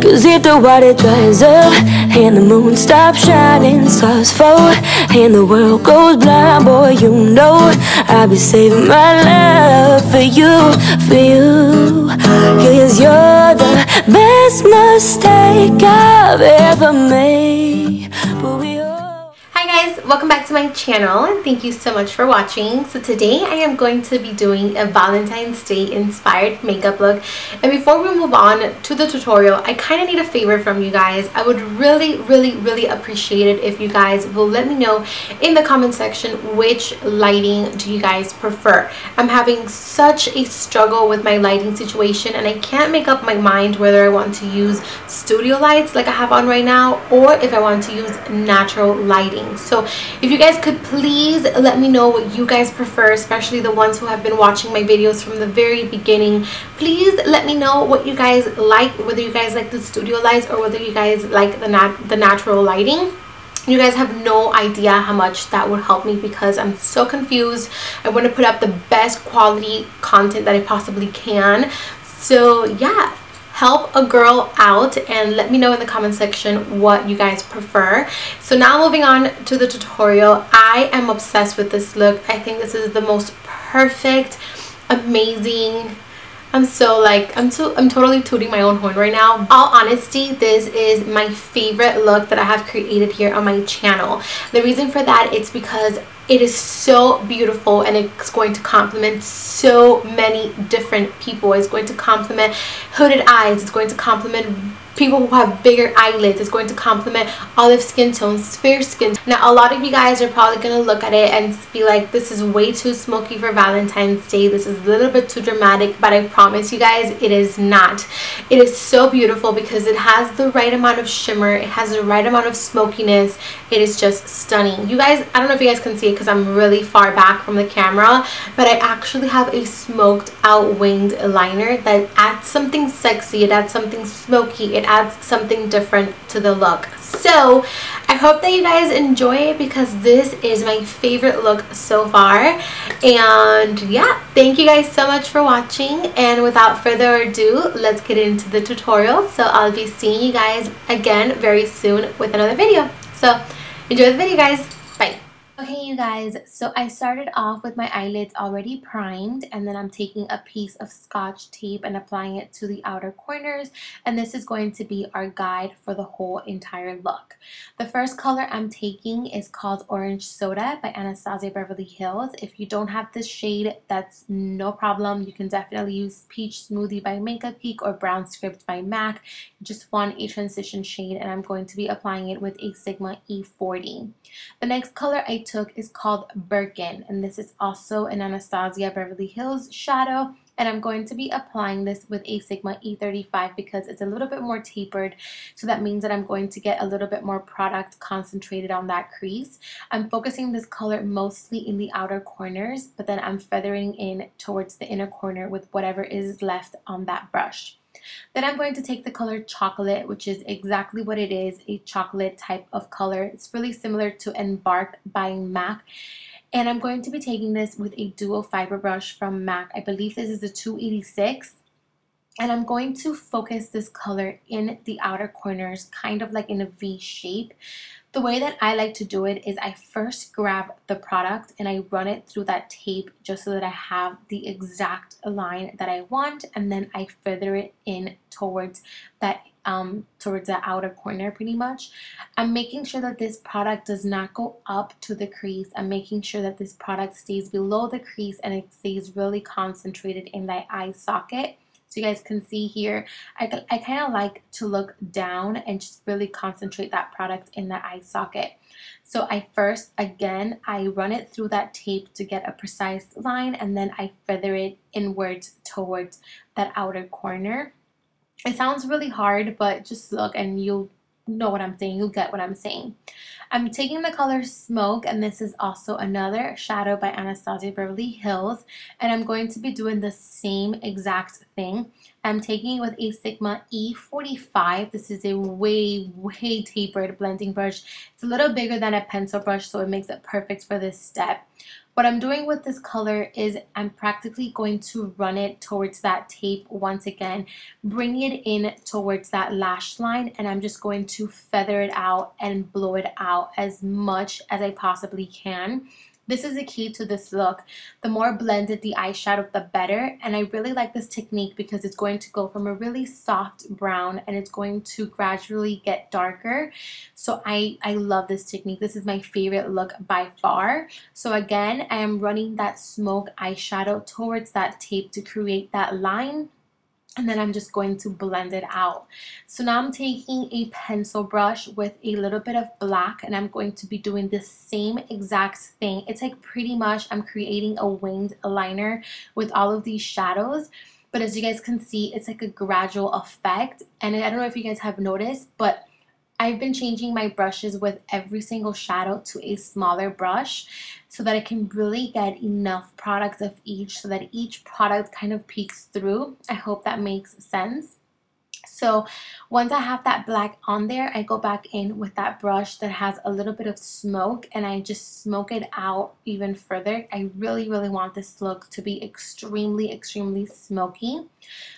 'Cause if the water dries up and the moon stops shining, stars fall and the world goes blind, boy, you know I'll be saving my love for you, for you. 'Cause you're the best mistake I've ever made. But we all... Hi guys, welcome back to my channel and thank you so much for watching. So today I am going to be doing a Valentine's Day inspired makeup look, and before we move on to the tutorial, I kind of need a favor from you guys. I would really appreciate it if you guys will let me know in the comment section which lighting do you guys prefer. I'm having such a struggle with my lighting situation and I can't make up my mind whether I want to use studio lights like I have on right now or if I want to use natural lighting. So if you guys could please let me know what you guys prefer, especially the ones who have been watching my videos from the very beginning. Please let me know what you guys like, whether you guys like the studio lights or whether you guys like the natural lighting. You guys have no idea how much that would help me because I'm so confused. I want to put up the best quality content that I possibly can. So yeah, help a girl out and let me know in the comment section what you guys prefer. So now moving on to the tutorial, I am obsessed with this look. I think this is the most perfect, amazing. I'm totally tooting my own horn right now. All honesty, this is my favorite look that I have created here on my channel. The reason for that is because it is so beautiful and it's going to complement so many different people. It's going to complement hooded eyes. It's going to complement people who have bigger eyelids. It's going to complement olive skin tones, fair skin. Now a lot of you guys are probably going to look at it and be like, this is way too smoky for Valentine's Day. This is a little bit too dramatic, but I promise you guys it is not. It is so beautiful because it has the right amount of shimmer. It has the right amount of smokiness. It is just stunning. You guys, I don't know if you guys can see it because I'm really far back from the camera, but I actually have a smoked out winged liner that adds something sexy. It adds something smoky. It adds something different to the look. So I hope that you guys enjoy it because this is my favorite look so far. And yeah, thank you guys so much for watching, and without further ado, let's get into the tutorial. So I'll be seeing you guys again very soon with another video. So enjoy the video, guys. Bye. Okay, you guys, so I started off with my eyelids already primed, and then I'm taking a piece of Scotch tape and applying it to the outer corners, and this is going to be our guide for the whole entire look. The first color I'm taking is called Orange Soda by Anastasia Beverly Hills. If you don't have this shade, that's no problem. You can definitely use Peach Smoothie by Makeup Geek or Brown Script by MAC. You just want a transition shade, and I'm going to be applying it with a Sigma E40. The next color I took is called Birkin, and this is also an Anastasia Beverly Hills shadow, and I'm going to be applying this with a Sigma E35 because it's a little bit more tapered, so that means that I'm going to get a little bit more product concentrated on that crease. I'm focusing this color mostly in the outer corners, but then I'm feathering in towards the inner corner with whatever is left on that brush. Then I'm going to take the color Chocolate, which is exactly what it is, a chocolate type of color. It's really similar to Embark by MAC. And I'm going to be taking this with a dual fiber brush from MAC. I believe this is a 286. And I'm going to focus this color in the outer corners, kind of like in a V shape. The way that I like to do it is I first grab the product and I run it through that tape just so that I have the exact line that I want, and then I feather it in towards that outer corner pretty much. I'm making sure that this product does not go up to the crease. I'm making sure that this product stays below the crease and it stays really concentrated in that eye socket. So you guys can see here, I kind of like to look down and just really concentrate that product in the eye socket. So I first, again, I run it through that tape to get a precise line, and then I feather it inwards towards that outer corner. It sounds really hard, but just look and you'll know what I'm saying. You'll get what I'm saying. I'm taking the color Smoke, and this is also another shadow by Anastasia Beverly Hills, and I'm going to be doing the same exact thing. I'm taking it with a Sigma E45. This is a way tapered blending brush. It's a little bigger than a pencil brush, so it makes it perfect for this step. What I'm doing with this color is I'm practically going to run it towards that tape once again, bring it in towards that lash line, and I'm just going to feather it out and blow it out as much as I possibly can. This is the key to this look. The more blended the eyeshadow, the better. And I really like this technique because it's going to go from a really soft brown and it's going to gradually get darker. So I love this technique. This is my favorite look by far. So again, I am running that smoke eyeshadow towards that tape to create that line. And then I'm just going to blend it out. So now I'm taking a pencil brush with a little bit of black, and I'm going to be doing the same exact thing. It's like pretty much I'm creating a winged liner with all of these shadows. But as you guys can see, it's like a gradual effect. And I don't know if you guys have noticed, but I've been changing my brushes with every single shadow to a smaller brush so that I can really get enough products of each so that each product kind of peeks through. I hope that makes sense. So once I have that black on there, I go back in with that brush that has a little bit of smoke and I just smoke it out even further. I really want this look to be extremely smoky.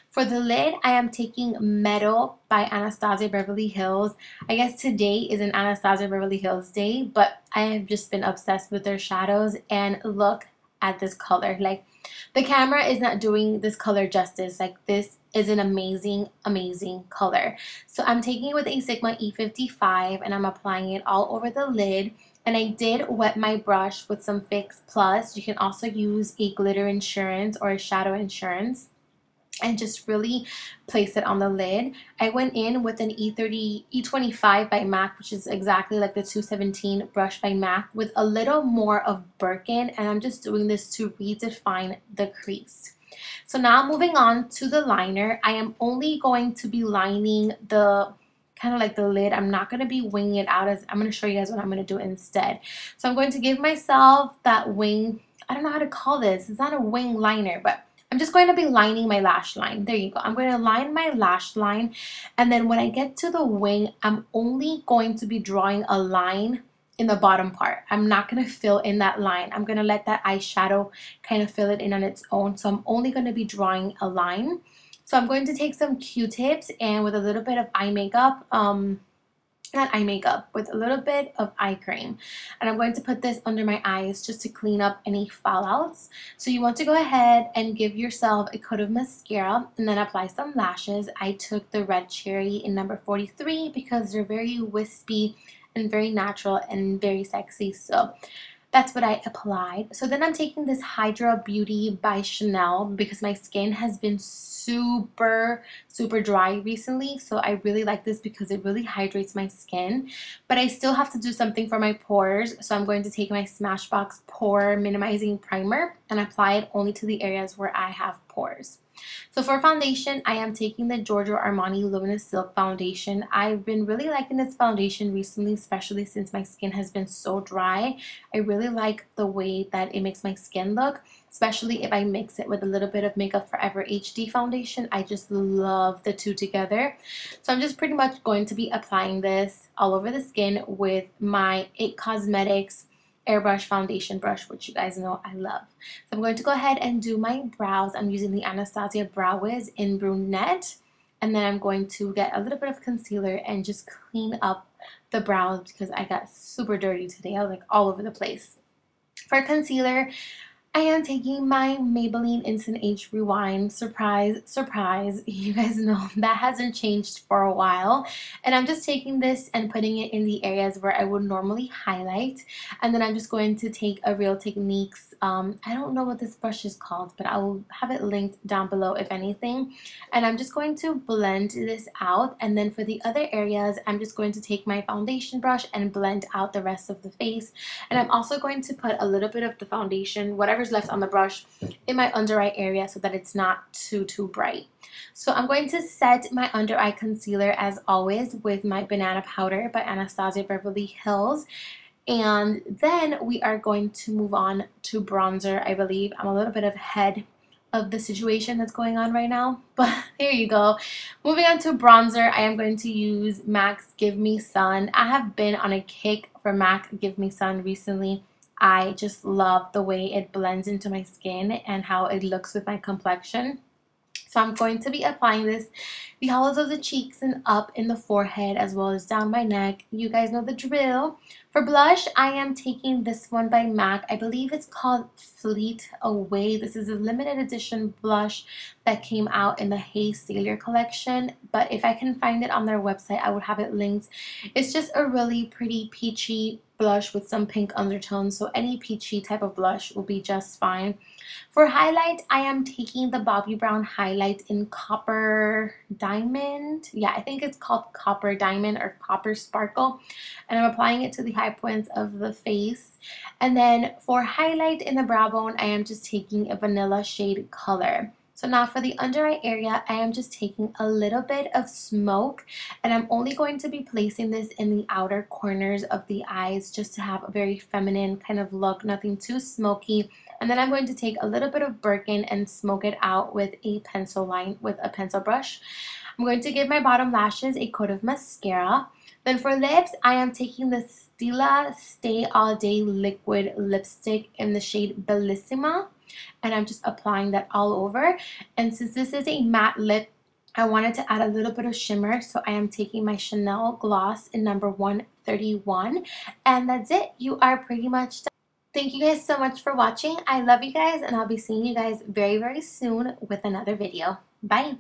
For the lid, I am taking Metal by Anastasia Beverly Hills. I guess today is an Anastasia Beverly Hills day, but I have just been obsessed with their shadows, and look at this color. Like, the camera is not doing this color justice. Like, this is an amazing color. So I'm taking it with a Sigma E55 and I'm applying it all over the lid. And I did wet my brush with some Fix Plus. You can also use a glitter insurance or a shadow insurance and just really place it on the lid. I went in with an E25 by MAC, which is exactly like the 217 brush by MAC, with a little more of Birkin, and I'm just doing this to redefine the crease. So now moving on to the liner, I am only going to be lining the kind of like the lid. I'm not going to be winging it out. As I'm going to show you guys what I'm going to do instead. So I'm going to give myself that wing, I don't know how to call this. It's not a wing liner, but I'm just going to be lining my lash line. There you go. I'm going to line my lash line, and then when I get to the wing, I'm only going to be drawing a line in the bottom part. I'm not going to fill in that line. I'm going to let that eyeshadow kind of fill it in on its own. So I'm only going to be drawing a line. So I'm going to take some Q-tips and with a little bit of eye makeup, with a little bit of eye cream, and I'm going to put this under my eyes just to clean up any fallouts. So you want to go ahead and give yourself a coat of mascara and then apply some lashes. I took the Red Cherry in number 43 because they're very wispy and very natural and very sexy. So that's what I applied. So then I'm taking this Hydra Beauty by Chanel because my skin has been super dry recently. So I really like this because it really hydrates my skin. But I still have to do something for my pores. So I'm going to take my Smashbox Pore Minimizing Primer and apply it only to the areas where I have pores. So for foundation, I am taking the Giorgio Armani Luminous Silk Foundation. I've been really liking this foundation recently, especially since my skin has been so dry. I really like the way that it makes my skin look, especially if I mix it with a little bit of Makeup Forever HD foundation. I just love the two together. So I'm just pretty much going to be applying this all over the skin with my IT Cosmetics airbrush foundation brush, which you guys know I love. So I'm going to go ahead and do my brows. I'm using the Anastasia Brow Wiz in brunette, and then I'm going to get a little bit of concealer and just clean up the brows because I got super dirty today. I was like all over the place. For concealer, I am taking my Maybelline Instant Age Rewind. Surprise, surprise. You guys know that hasn't changed for a while. And I'm just taking this and putting it in the areas where I would normally highlight. And then I'm just going to take a Real Techniques, I don't know what this brush is called, but I will have it linked down below if anything. And I'm just going to blend this out. And then for the other areas, I'm just going to take my foundation brush and blend out the rest of the face. And I'm also going to put a little bit of the foundation, whatever's left on the brush, in my under eye area so that it's not too bright. So I'm going to set my under eye concealer as always with my Banana Powder by Anastasia Beverly Hills. And then we are going to move on to bronzer. I believe I'm a little bit ahead of the situation that's going on right now, but here you go. Moving on to bronzer, I am going to use MAC's Give Me Sun. I have been on a kick for MAC Give Me Sun recently. I just love the way it blends into my skin and how it looks with my complexion. So I'm going to be applying this the hollows of the cheeks and up in the forehead as well as down my neck. You guys know the drill. For blush, I am taking this one by MAC. I believe it's called Fleet Away. This is a limited edition blush that came out in the Hey Sailor collection. But if I can find it on their website, I would have it linked. It's just a really pretty peachy blush with some pink undertones. So any peachy type of blush will be just fine. For highlight, I am taking the Bobbi Brown highlight in Copper Diamond. Yeah, I think it's called Copper Diamond or Copper Sparkle. And I'm applying it to the high points of the face. And then for highlight in the brow bone, I am just taking a vanilla shade color. So now for the under eye area, I am just taking a little bit of smoke, and I'm only going to be placing this in the outer corners of the eyes just to have a very feminine kind of look, nothing too smoky. And then I'm going to take a little bit of Birkin and smoke it out with a pencil line with a pencil brush. I'm going to give my bottom lashes a coat of mascara. Then for lips, I am taking the Stila Stay All Day Liquid Lipstick in the shade Bellissima. And I'm just applying that all over. And since this is a matte lip, I wanted to add a little bit of shimmer. So I am taking my Chanel Gloss in number 131. And that's it. You are pretty much done. Thank you guys so much for watching. I love you guys, and I'll be seeing you guys very, very soon with another video. Bye.